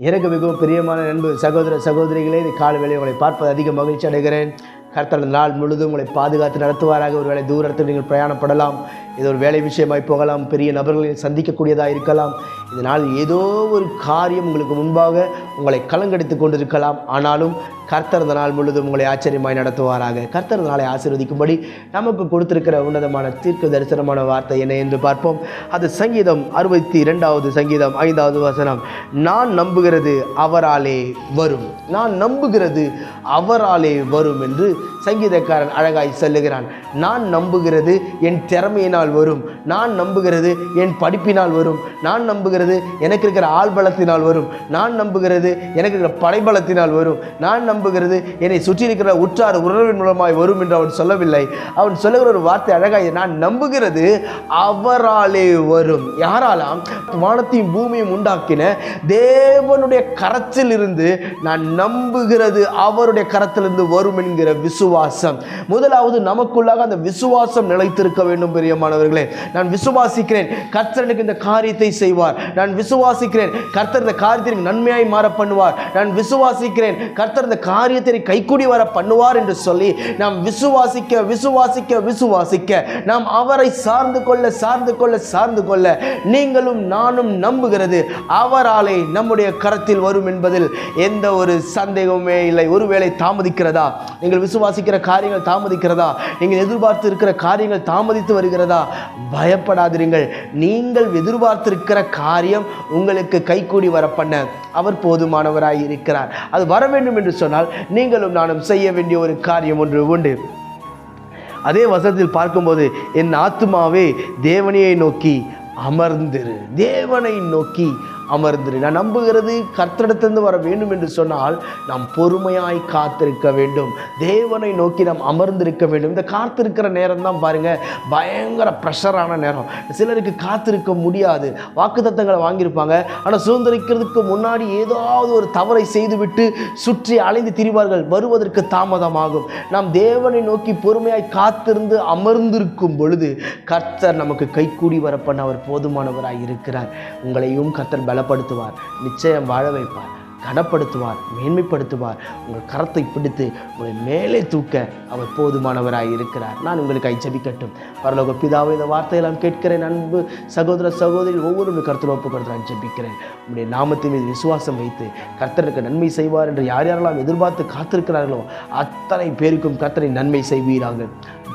எனக்கு மிகவும் பிரியமான நண்பு சகோதர சகோதரிகளே, இந்த கால வேளையை உங்களை பார்ப்பது அதிக மகிழ்ச்சி அடைகிறேன். கர்த்தர் நாள் முழுதும் உங்களை பாதுகாத்து நடத்துவாராக. ஒரு வேளை தூரத்தில் நீங்கள் பிரயாணப்படலாம், இது ஒரு வேலை விஷயமாய் போகலாம், பெரிய நபர்களை சந்திக்கக்கூடியதாக இருக்கலாம். இதனால் ஏதோ ஒரு காரியம் உங்களுக்கு முன்பாக உங்களை கலங்கடித்து கொண்டிருக்கலாம். ஆனாலும் கர்த்தர் இந்த நாள் முழுதும் உங்களை ஆச்சரியமாய் நடத்துவாராக. கர்த்தர் இந்த நாளை ஆசீர்வதிக்கும்படி நமக்கு கொடுத்திருக்கிற உன்னதமான தீர்க்க தரிசனமான வார்த்தை என்ன என்று பார்ப்போம். அது சங்கீதம் 62 சங்கீதம் 5வது வசனம். நான் நம்புகிறது அவராலே வரும், நான் நம்புகிறது அவராலே வரும் என்று சங்கீதக்காரன் அழகாய் சொல்லுகிறான். நான் நம்புகிறது என் திறமையினால் வரும், நான் நம்புகிறது என் படிப்பினால் வரும், நான் நம்புகிறது எனக்கு இருக்கிற ஆள்பலத்தினால் வரும், நான் நம்புகிறது எனக்கு இருக்கிற படைபலத்தினால் வரும், நான் நம்புகிறது என்னை சுற்றி இருக்கிற உற்றார் உறவின் மூலமாய் வரும் என்று அவன் சொல்லவில்லை. அவன் சொல்லுகிற ஒரு வார்த்தை அழகாய், நான் நம்புகிறது அவராலே வரும். யாராலாம்? வானத்தையும் பூமியும் உண்டாக்கின தேவனுடைய கரத்தில் இருந்து நான் நம்புகிறது அவருடைய கரத்திலிருந்து வரும் என்கிற விசுவாசம். முதலாவது நமக்குள்ளாக அந்த விசுவாசம் நிலைத்திருக்க வேண்டும். பிரியமானவர்களே, நான் விசுவாசிக்கிறேன் கர்த்தர் எனக்கு இந்த காரியத்தை செய்வார், நான் விசுவாசிக்கிறேன் கர்த்தர் இந்த காரியத்தை நன்மையாய் மாற பண்ணுவார், நான் விசுவாசிக்கிறேன் கர்த்தர் இந்த காரியத்தை கைக்கூடி வர பண்ணுவார் என்று சொல்லி நாம் விசுவாசிக்க விசுவாசிக்க விசுவாசிக்க நாம் அவரை சார்ந்து கொள்ள நீங்களும் நானும் நம்புகிறது அவராலே நம்முடைய கரத்தில் வரும் என்பதில் எந்த ஒரு சந்தேகமே இல்லை. ஒருவேளை தாமதிக்கிறதா, நீங்கள் விசுவாசிக்கிற காரியங்கள் தாமதிக்கிறதா, நீங்கள் எதிர்பார்த்து இருக்கிற காரியங்கள் தாமதித்து வருகிறதா, பயப்படாதீர்கள். நீங்கள் எதிர்பார்த்திருக்கிற காரியம் உங்களுக்கு கைகூடி வர பண்ண அவர் போதுமானவராய் இருக்கிறார். அது வர வேண்டும் என்று சொன்னால் நீங்களும் நானும் செய்ய வேண்டிய ஒரு காரியம் ஒன்று உண்டு. அதே வசனத்தில் பார்க்கும்போது, என் ஆத்துமாவே தேவனையை நோக்கி அமர்ந்திரு, தேவனை நோக்கி அமர்ந்திரு. நான் நம்புகிறது கர்த்தரிடத்திலிருந்து வர வேண்டும் என்று சொன்னால் நாம் பொறுமையாய் காத்திருக்க வேண்டும், தேவனை நோக்கி நாம் அமர்ந்திருக்க வேண்டும். இந்த காத்திருக்கிற நேரம் தான் பாருங்க பயங்கர ப்ரெஷரான நேரம். சிலருக்கு காத்திருக்க முடியாது, வாக்குத்தத்தங்களை வாங்கியிருப்பாங்க, ஆனால் சுதந்திரிக்கிறதுக்கு முன்னாடி ஏதாவது ஒரு தவறை செய்துவிட்டு சுற்றி அலைந்து திரிவார்கள், வருவதற்கு தாமதமாகும். நாம் தேவனை நோக்கி பொறுமையாய் காத்திருந்து அமர்ந்திருக்கும் பொழுது கர்த்தர் நமக்கு கைக்கூடி வரப்பண்ண அவர் போதுமானவராய் இருக்கிறார். உங்களையும் கர்த்தர் பலப்படுத்துவார், நிச்சயம் வாழ வைப்பார், கனப்படுத்துவார், மேன்மைப்படுத்துவார். உங்கள் கரத்தை பிடித்து உங்களை மேலே தூக்க அவர் போதுமானவராய் இருக்கிறார். நான் உங்களுக்கு ஜெபிக்கட்டும். பரலோக பிதாவே, இந்த வார்த்தையெல்லாம் கேட்கிறேன். அன்பு சகோதர சகோதரி ஒவ்வொரு கர்த்தர் ஒப்பு கொடுத்து நான் ஜெபிக்கிறேன். உங்களுடைய நாமத்தின் மீது விசுவாசம் வைத்து கர்த்தருக்கு நன்மை செய்வார் என்று யார் யாரெல்லாம் எதிர்பார்த்து காத்திருக்கிறார்களோ அத்தனை பேருக்கும் கர்த்தரை நன்மை செய்வீராக,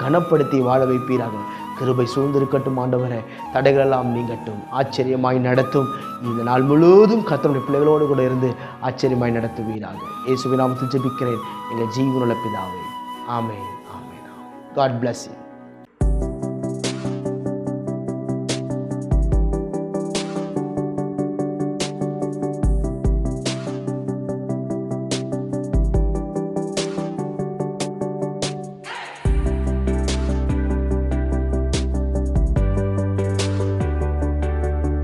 கனப்படுத்தி வாழ வைப்பீராக. கிருபை சூழ்ந்திருக்கட்டும் ஆண்டவரே, தடைகளெல்லாம் நீங்கட்டும், ஆச்சரியமாய் நடத்தும். இந்த நாள் முழுவதும் கர்த்தருடைய பிள்ளைகளோடு கூட இருந்து ஆச்சரியமாய் நடத்துவீராக. இயேசுவின் நாமத்தில் ஜெபிக்கிறேன் எங்கள் ஜீவனுள்ள பிதாவே. ஆமென், ஆமென். God bless you.